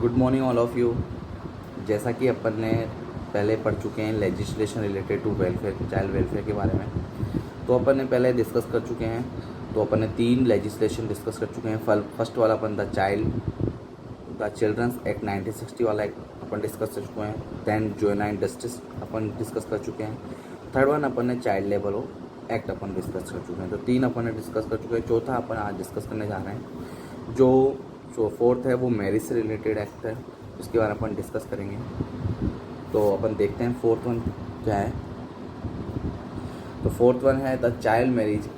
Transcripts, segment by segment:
Good morning all of you. जैसा कि अपन ने पहले पढ़ चुके हैं legislation related to welfare, child welfare के बारे में, तो अपन ने पहले डिस्कस कर चुके हैं। तो अपन ने 3 लेजिस्लेशन डिस्कस कर चुके हैं। फर्स्ट वाला अपन द चिल्ड्रंस एक्ट 1960 वाला एक्ट अपन डिस्कस कर चुके हैं। दैन जुवेनाइल जस्टिस अपन डिस्कस कर चुके हैं। थर्ड वन अपन ने चाइल्ड लेबर एक्ट अपन डिस्कस कर चुके हैं। तो 3 अपन ने डिस्कस कर चुके हैं। चौथा अपन आज डिस्कस करने जा रहे हैं। जो फोर्थ है वो मैरिज से रिलेटेड एक्ट है, इसके बारे में अपन डिस्कस करेंगे। तो अपन देखते हैं फोर्थ वन क्या है। तो फोर्थ वन है the child marriage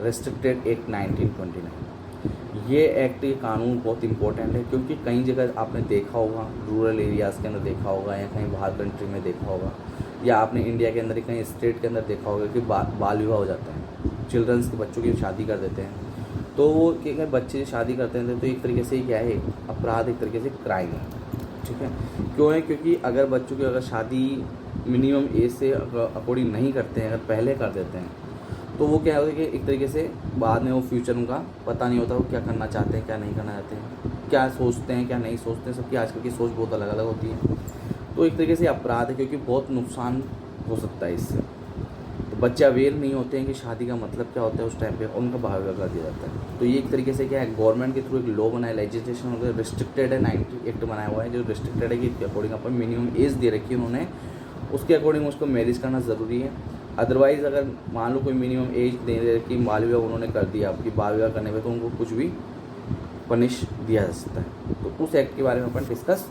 restricted act 1929। ये एक्ट, ये कानून बहुत इंपॉर्टेंट है क्योंकि कई जगह आपने देखा होगा, रूरल एरियाज़ के अंदर देखा होगा या कहीं बाहर कंट्री में देखा होगा, या आपने इंडिया के अंदर कहीं स्टेट के अंदर देखा होगा कि बाल विवाह हो जाता है। चिल्ड्रंस के बच्चों की शादी कर देते हैं। तो वो क्या बच्चे शादी करते हैं तो एक तरीके से ही क्या है, अपराध, एक तरीके से क्राइम है। ठीक है, क्यों है? क्योंकि अगर बच्चों की अगर शादी मिनिमम एज से अकॉर्डिंग नहीं करते हैं, अगर पहले कर देते हैं, तो वो क्या होता है कि एक तरीके से बाद में वो फ्यूचर उनका पता नहीं होता, वो क्या करना चाहते हैं, क्या नहीं करना चाहते हैं, क्या सोचते हैं, क्या नहीं सोचते हैं। सबकी आजकल की सोच बहुत अलग अलग होती है। तो एक तरीके से अपराध है क्योंकि बहुत नुकसान हो सकता है इससे। तो बच्चे अवेयर नहीं होते हैं कि शादी का मतलब क्या होता है उस टाइम पे, और उनका भाव कर दिया जाता है। तो ये एक तरीके से क्या है, गवर्नमेंट के थ्रू एक लॉ बना है, लेजिस्लेशन वगैरह रिस्ट्रिक्टेड है, 90 एक्ट बनाया हुआ है जो रिस्ट्रिक्टेड है कि अकॉर्डिंग अपन मिनिमम एज दे रखी है उन्होंने, उसके अकॉर्डिंग उसको मैरिज करना ज़रूरी है। अदरवाइज़ अगर मान लो कोई मिनिमम एज दे रखी, बाल विवाह उन्होंने कर दिया आपकी, बाल विवाह करने पर तो उनको कुछ भी पनिश दिया जा सकता है। तो उस एक्ट के बारे में अपन डिस्कस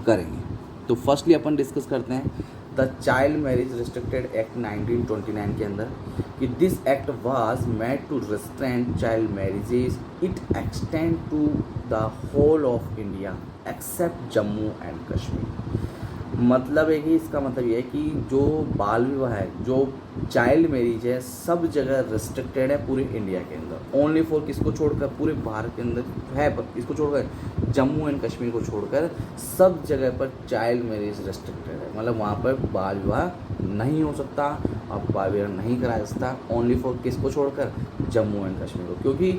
करेंगे। तो फर्स्टली अपन डिस्कस करते हैं the child marriage restricted act 1929 के अंदर कि this act was made to restrain child marriages. It extend to the whole of India except Jammu and Kashmir. मतलब है कि इसका मतलब ये है कि जो बाल विवाह है, जो चाइल्ड मैरिज है, सब जगह रिस्ट्रिक्टेड है पूरे इंडिया के अंदर। ओनली फॉर किसको छोड़कर, पूरे भारत के अंदर है, इसको छोड़कर जम्मू एंड कश्मीर को छोड़कर सब जगह पर चाइल्ड मैरिज रिस्ट्रिक्टेड है। मतलब वहाँ पर बाल विवाह नहीं हो सकता, अब बाल विवाह नहीं कराया जा सकता। ओनली फॉर किसको छोड़कर, जम्मू एंड कश्मीर को। क्योंकि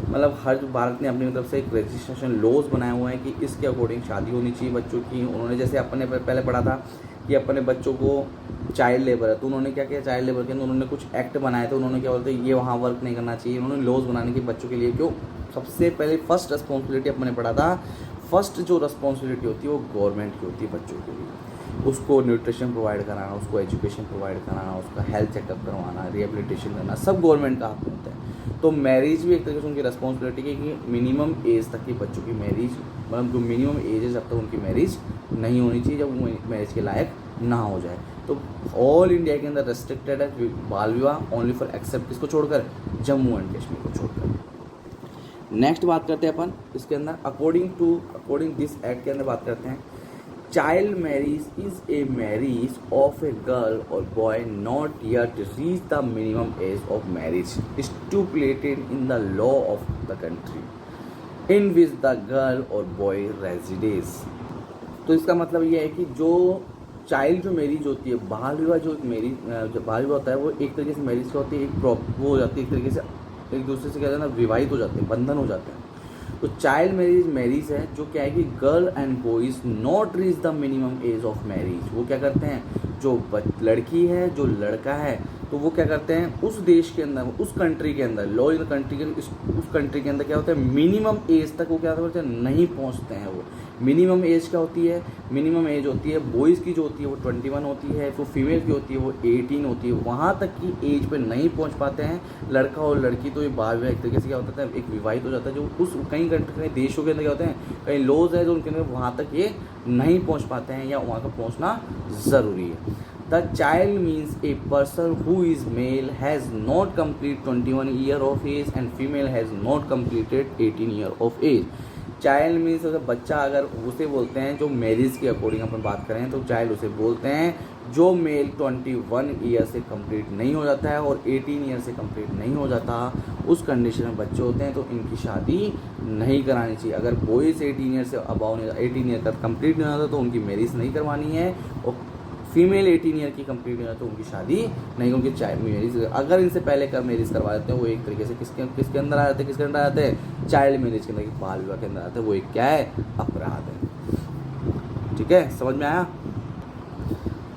मतलब हर भारत ने अपनी तरफ से एक रजिस्ट्रेशन लॉज बनाया हुआ है कि इसके अकॉर्डिंग शादी होनी चाहिए बच्चों की। उन्होंने जैसे अपने पहले पढ़ा था कि अपने बच्चों को चाइल्ड लेबर है, तो उन्होंने क्या किया, चाइल्ड लेबर के अंदर उन्होंने कुछ एक्ट बनाए थे। उन्होंने क्या बोलते हैं, ये वहाँ वर्क नहीं करना चाहिए। उन्होंने लॉज बनाने की बच्चों के लिए। क्यों? सबसे पहले फर्स्ट रिस्पॉन्सिबिलिटी अपने पढ़ा था, फर्स्ट जो रिस्पॉन्सिबिलिटी होती है वो गवर्नमेंट की होती है बच्चों के लिए। उसको न्यूट्रिशन प्रोवाइड कराना, उसको एजुकेशन प्रोवाइड कराना, उसका हेल्थ चेकअप करवाना, रिहेबिलिटेशन करना, सब गवर्नमेंट का हाथ में होता है। तो मैरिज भी एक तरीके से उनकी रिस्पॉन्सिबिलिटी है कि मिनिमम एज तक की बच्चों की मैरिज, मतलब जो मिनिमम एज है जब तक उनकी मैरिज नहीं होनी चाहिए, जब वो मैरिज के लायक ना हो जाए। तो ऑल इंडिया के अंदर रेस्ट्रिक्टेड है बाल विवाह, ओनली फॉर एक्सेप्ट किसको छोड़कर, जम्मू एंड कश्मीर को छोड़कर। नेक्स्ट बात करते हैं अपन इसके अंदर अकॉर्डिंग दिस एक्ट के अंदर बात करते हैं, child marriage is a marriage of a girl और boy not yet reach the minimum age of marriage stipulated in the law of the country in which the girl और boy residence. तो इसका मतलब ये है कि जो चाइल्ड जो मैरिज होती है, बाल विवाह जो बाल विवाह होता है, वो एक तरीके से मैरिज क्या होती है, वो हो जाती है एक तरीके से एक दूसरे से क्या कहते हैं ना, विवाहित हो जाते हैं, बंधन हो जाते हैं। तो चाइल्ड मैरिज है जो क्या है कि girl and boys not reach the minimum age of marriage. वो क्या करते हैं, जो लड़की है, जो लड़का है, तो वो क्या करते हैं उस देश के अंदर, उस कंट्री के अंदर, लॉ इन कंट्री के उस कंट्री के अंदर क्या होता है, मिनिमम एज तक वो क्या होता है, नहीं पहुंचते हैं। वो मिनिमम एज क्या होती है, मिनिमम एज होती है बॉयज़ की जो होती है वो 21 होती है, तो फीमेल की होती है वो 18 होती है। वहाँ तक की एज पे नहीं पहुँच पाते हैं लड़का और लड़की, तो ये बाल विवाह एक तरीके से क्या होता है, एक विवाहित हो जाता है। जो उस कई कंट्री, कई देशों के अंदर क्या होते हैं, कई लॉज है जो उनके अंदर वहाँ तक ये नहीं पहुँच पाते हैं, या वहाँ तक पहुँचना ज़रूरी है। The child means a person who is male has not completed 21 year of age and female has not completed 18 year of age. Child means अगर बच्चा, अगर उसे बोलते हैं जो मैरिज के अकॉर्डिंग अपन बात करें तो चाइल्ड उसे बोलते हैं जो मेल 21 ईयर से कंप्लीट नहीं हो जाता है और 18 ईयर से कंप्लीट नहीं हो जाता, उस कंडीशन में बच्चे होते हैं तो इनकी शादी नहीं करानी चाहिए। अगर बॉयज़ 18 ईयर से अबाउ नहीं, 18 ईयर तक कंप्लीट नहीं होता तो उनकी मैरिज नहीं करवानी है, और फीमेल 18 ईयर की कंप्लीट नहीं होता तो उनकी शादी नहीं, उनकी चाइल्ड मैरिज अगर इनसे पहले मैरिज करवा देते हैं वो एक तरीके से किसके अंदर आ जाते हैं, किसके अंदर आ जाते हैं, चाइल्ड मैरिज के अंदर, बाल विवाह के अंदर आते हैं। वो एक क्या है, अपराध है। ठीक है, समझ में आया।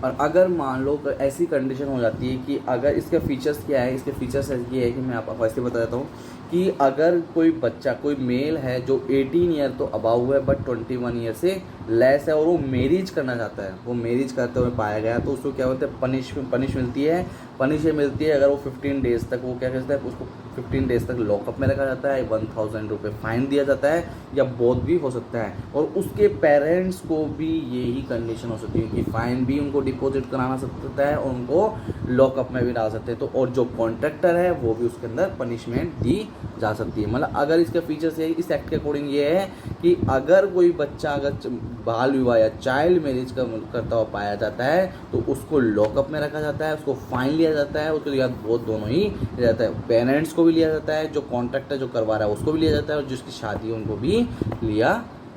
और अगर मान लो ऐसी कंडीशन हो जाती है कि अगर इसके फीचर्स क्या है, इसके फीचर्स ये है कि मैं आपको वैसे बता देता हूँ कि अगर कोई बच्चा, कोई मेल है जो 18 ईयर तो अबाउ है बट 21 ईयर से लेस है और वो मैरिज करना चाहता है, वो मैरिज करते हुए पाया गया तो उसको क्या होता है, पनिश मिलती है। पनिश ये मिलती है अगर वो 15 डेज तक, वो क्या कहता है, उसको 15 डेज तक लॉकअप में रखा जाता है, 1000 रुपये फाइन दिया जाता है या बहुत भी हो सकता है। और उसके पेरेंट्स को भी यही कंडीशन हो सकती है कि फाइन भी उनको डिपॉजिट कराना सकता है और उनको लॉकअप में भी डाल सकते हैं। तो और जो कॉन्ट्रैक्टर है वो भी उसके अंदर पनिशमेंट दी जा सकती है। मतलब अगर इसके फीचर्स ये इस एक्ट के अकॉर्डिंग ये है कि अगर कोई बच्चा अगर बाल विवाह या चाइल्ड मैरिज करता हुआ पाया जाता है तो उसको लॉकअप में रखा जाता है, उसको फाइन लिया जाता है, उसको या बहुत दोनों ही लिया जाता है। पेरेंट्स को भी लिया जाता है, जो कॉन्ट्रैक्टर जो करवा रहा है उसको भी लिया जाता है और जिसकी शादी है उनको भी लिया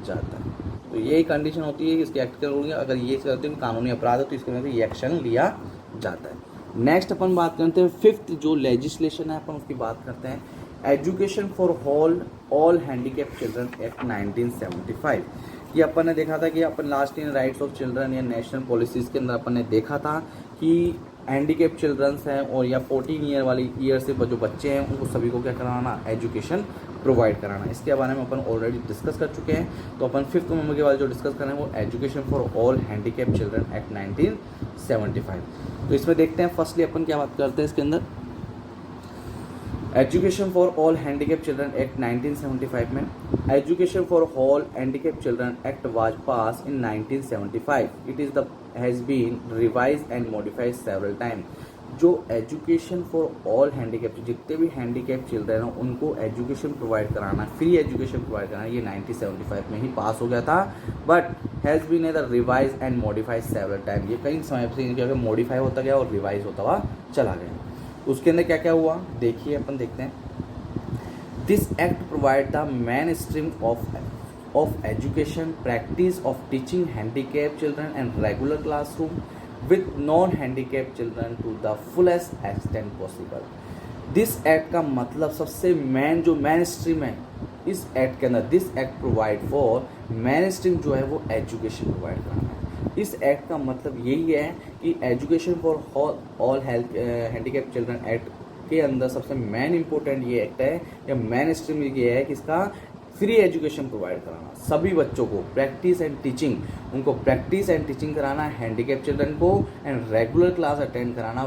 जाता है। तो यही कंडीशन होती है कि इसके एक्ट के अकॉर्डिंग अगर ये करते हैं कानूनी अपराध है तो इसके अंदर ये एक्शन लिया जाता है। नेक्स्ट अपन बात करते हैं फिफ्थ जो लेजिस्लेशन है, अपन उसकी बात करते हैं education for all handicap children act 1975। ये अपन ने देखा था कि अपन last in rights of children या नेशनल पॉलिसीज़ के अंदर अपन ने देखा था कि हैंडीकैप चिल्ड्रंस हैं और या 14 ईयर वाली ईयर से जो बच्चे हैं उनको सभी को क्या कराना, एजुकेशन प्रोवाइड कराना। इसके बारे में अपन ऑलरेडी डिस्कस कर चुके हैं। तो अपन फिफ्थ मेंबर के बाद जो डिस्कस कर रहे हैं वो education for all handicap children act 1975। तो इसमें देखते हैं फर्स्टली अपन क्या बात करते हैं इसके अंदर। Education for all handicap children act 1975 में education for all handicap children act was pass in 1975। It is the has been revise and modified several time. जो एजुकेशन फॉर ऑल हैंडीकैप, जितने भी हैंडीकैप चिल्ड्रन हैं उनको education provide कराना, free education provide कराना, ये 1975 में ही पास हो गया था। But has been either revise and modified several time. ये कई समय से मॉडिफाई होता गया और रिवाइज होता हुआ चला गया। उसके अंदर क्या क्या हुआ देखिए, अपन देखते हैं। This act provide the main stream of education, practice of teaching handicap children and regular classroom with non handicap children to the fullest extent possible. This act का मतलब सबसे मेन स्ट्रीम है इस एक्ट के अंदर। This act provide for main stream जो है वो एजुकेशन प्रोवाइड करना है। इस एक्ट का मतलब यही है कि education for all handicap children act के अंदर सबसे मेन इंपॉर्टेंट ये एक्ट है या मेन स्ट्रीम ये है कि इसका फ्री एजुकेशन प्रोवाइड कराना सभी बच्चों को, प्रैक्टिस एंड टीचिंग, उनको प्रैक्टिस एंड टीचिंग कराना हैंडीकैप चिल्ड्रन को, एंड रेगुलर क्लास अटेंड कराना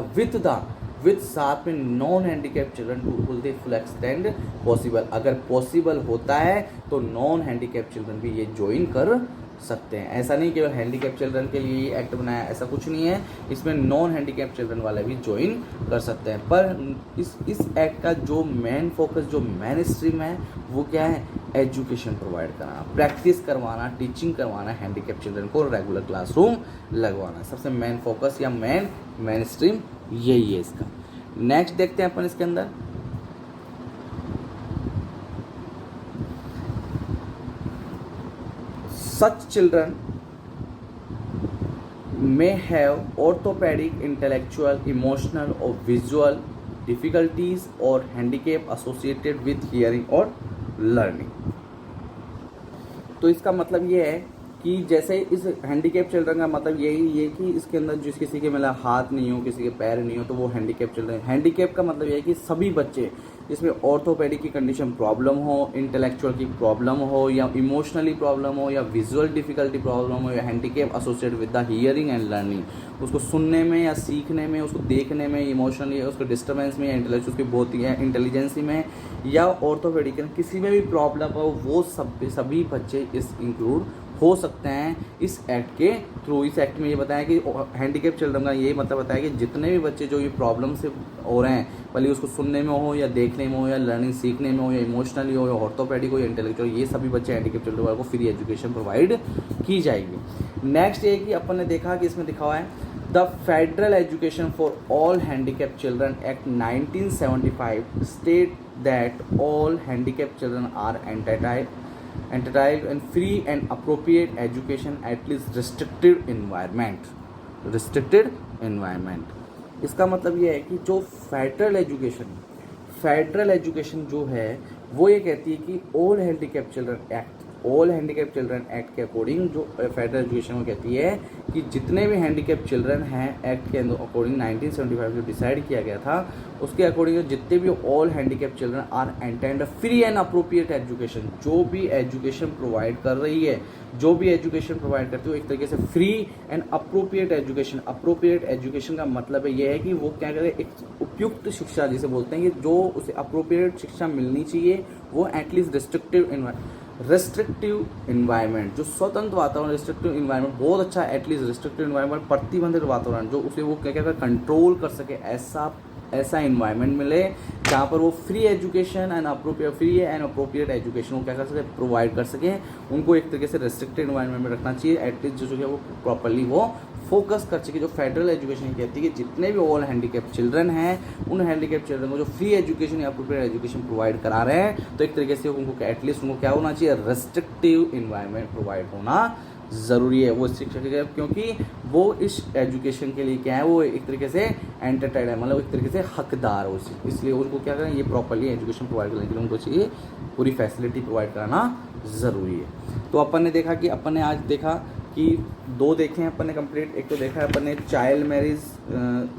विद साथ में non handicap children to the full extend possible. अगर पॉसिबल होता है तो नॉन हैंडीकैप चिल्ड्रन भी ये ज्वाइन कर सकते हैं। ऐसा नहीं केवल हैंडीकैप चिल्ड्रन के लिए एक्ट बनाया, ऐसा कुछ नहीं है। इसमें नॉन हैंडीकैप चिल्ड्रन वाले भी ज्वाइन कर सकते हैं। पर इस एक्ट का जो मेन फोकस, जो मेन स्ट्रीम है वो क्या है, एजुकेशन प्रोवाइड कराना, प्रैक्टिस करवाना, टीचिंग करवाना हैंडीकैप चिल्ड्रन को, रेगुलर क्लासरूम लगवाना। सबसे मेन फोकस या मेन स्ट्रीम यही है इसका। नेक्स्ट देखते हैं अपन इसके अंदर। Such children may have orthopedic, intellectual, emotional or visual difficulties or handicap associated with hearing or learning। तो इसका मतलब ये है कि जैसे इस हैंडीकैप चिल्ड्रन का मतलब यही है कि इसके अंदर जिस किसी के मतलब हाथ नहीं हो, किसी के पैर नहीं हो तो वो हैंडीकैप चिल्ड्रन। हैंडीकैप का मतलब ये है कि सभी बच्चे जिसमें ऑर्थोपेडिक की कंडीशन प्रॉब्लम हो, इंटेलेक्चुअल की प्रॉब्लम हो या इमोशनली प्रॉब्लम हो या विजुअल डिफिकल्टी प्रॉब्लम हो या handicap associate with the hearing and learning, उसको सुनने में या सीखने में, उसको देखने में, इमोशनली उसको डिस्टर्बेंस में या इंटेलेक्चुअल उसकी बहुत इंटेलिजेंसी में या ऑर्थोपेडिक किसी में भी प्रॉब्लम हो, वो सभी बच्चे इस इंक्लूड हो सकते हैं इस एक्ट के थ्रू। इस एक्ट में ये बताया कि हैंडीकैप चिल्ड्रन का यही मतलब बताया कि जितने भी बच्चे जो ये प्रॉब्लम से हो रहे हैं, भले उसको सुनने में हो या देखने में हो या लर्निंग सीखने में हो या इमोशनली हो या ऑर्थोपेडिक हो या इंटेलेक्चुअल, ये सभी बच्चे हैंडीकैप चिल्ड्रन को फ्री एजुकेशन प्रोवाइड की जाएगी। नेक्स्ट ये कि अपन ने देखा कि इसमें लिखा हुआ है the federal education for all handicap children act 1975 state that all handicap children are entitled and free and appropriate education at least restricted environment। इसका मतलब ये है कि जो फेडरल एजुकेशन जो है वो ये कहती है कि all handicap children act all handicap children act के अकॉर्डिंग जो फेडरल एजुकेशन को कहती है कि जितने भी हैंडीकैप चिल्ड्रन हैं एक्ट के अकॉर्डिंग 1975 जो डिसाइड किया गया था उसके अकॉर्डिंग जितने भी all handicap children are entitled free and appropriate education, जो भी एजुकेशन प्रोवाइड कर रही है, जो भी एजुकेशन प्रोवाइड करती है वो एक तरीके से free and appropriate education. Appropriate education का मतलब ये है कि वो क्या करे, एक उपयुक्त शिक्षा जिसे बोलते हैं कि जो उसे अप्रोप्रिएट शिक्षा मिलनी चाहिए वो एटलीस्ट रेस्ट्रिक्टिव इन्वायरमेंट, जो स्वतंत्र वातावरण, रेस्ट्रिक्टिव इन्वायरमेंट बहुत अच्छा है, एटलीस्ट रेस्ट्रिक्टिव इन्वायरमेंट प्रतिबंधित वातावरण जो उसे वो क्या क्या कंट्रोल कर सके, ऐसा इन्वायरमेंट मिले जहाँ पर वो free education and appropriate education वो क्या कर सके, प्रोवाइड कर सके। उनको एक तरीके से रेस्ट्रिक्टेड इन्वायरमेंट में रखना चाहिए, एटलीस्ट जो है वो प्रॉपरली वो फोकस कर सके। जो फेडरल एजुकेशन कहती है कि जितने भी ऑल हैंडीकैप चिल्ड्रन हैं उन हैंडीकैप चिल्ड्रन को जो फ्री एजुकेशन या अप्रोप्रिएट एजुकेशन प्रोवाइड करा रहे हैं तो एक तरीके से उनको एटलीस्ट उनको क्या होना चाहिए, रेस्ट्रिक्टिव इन्वायरमेंट प्रोवाइड होना ज़रूरी है वो शिक्षक के, क्योंकि वो इस एजुकेशन के लिए क्या है, वो एक तरीके से एंटरटेन है, मतलब एक तरीके से हकदार हो, इसलिए उनको क्या करें, ये प्रॉपरली एजुकेशन प्रोवाइड करने के लिए उनको चाहिए पूरी फैसिलिटी प्रोवाइड कराना ज़रूरी है। तो अपन ने देखा कि अपन ने आज देखा कि दो देखे हैं अपन ने कंप्लीट। एक तो देखा है अपन ने चाइल्ड मैरिज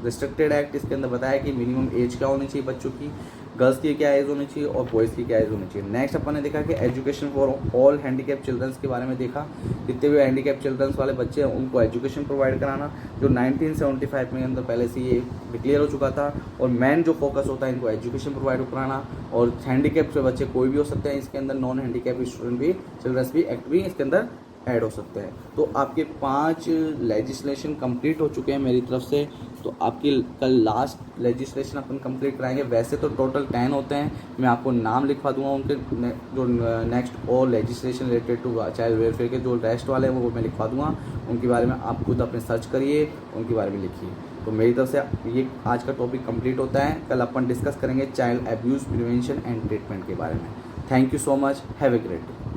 रिस्ट्रिक्टेड एक्ट, इसके अंदर बताया कि मिनिमम एज क्या होनी चाहिए बच्चों की, गर्ल्स की क्या एज होनी चाहिए और बॉयज़ की क्या एज होनी चाहिए। नेक्स्ट अपन ने देखा कि education for all handicap childrens के बारे में देखा, जितने भी हैंडीकैप चिल्ड्रंस वाले बच्चे हैं उनको एजुकेशन प्रोवाइड कराना, जो 1975 में अंदर पहले से ये डिक्लेयर हो चुका था। और मेन जो फोकस होता है इनको एजुकेशन प्रोवाइड कराना, और हैंडीकैप से बच्चे कोई भी हो सकते हैं इसके अंदर, नॉन हैंडीकैप स्टूडेंट भी, चिल्ड्रंस भी एक्ट भी इसके अंदर ऐड हो सकते हैं। तो आपके 5 लेजिस्लेशन कंप्लीट हो चुके हैं मेरी तरफ से। तो आपकी कल लास्ट लेजिस्लेशन अपन कंप्लीट कराएंगे। वैसे तो टोटल 10 होते हैं, मैं आपको नाम लिखवा दूंगा उनके जो नेक्स्ट और legislation related to child welfare के जो रेस्ट वाले हैं वो मैं लिखवा दूंगा, उनके बारे में आप खुद अपने सर्च करिए, उनके बारे में लिखिए। तो मेरी तरफ से ये आज का टॉपिक कंप्लीट होता है। कल अपन डिस्कस करेंगे child abuse prevention and treatment के बारे में। Thank you so much, have a great day.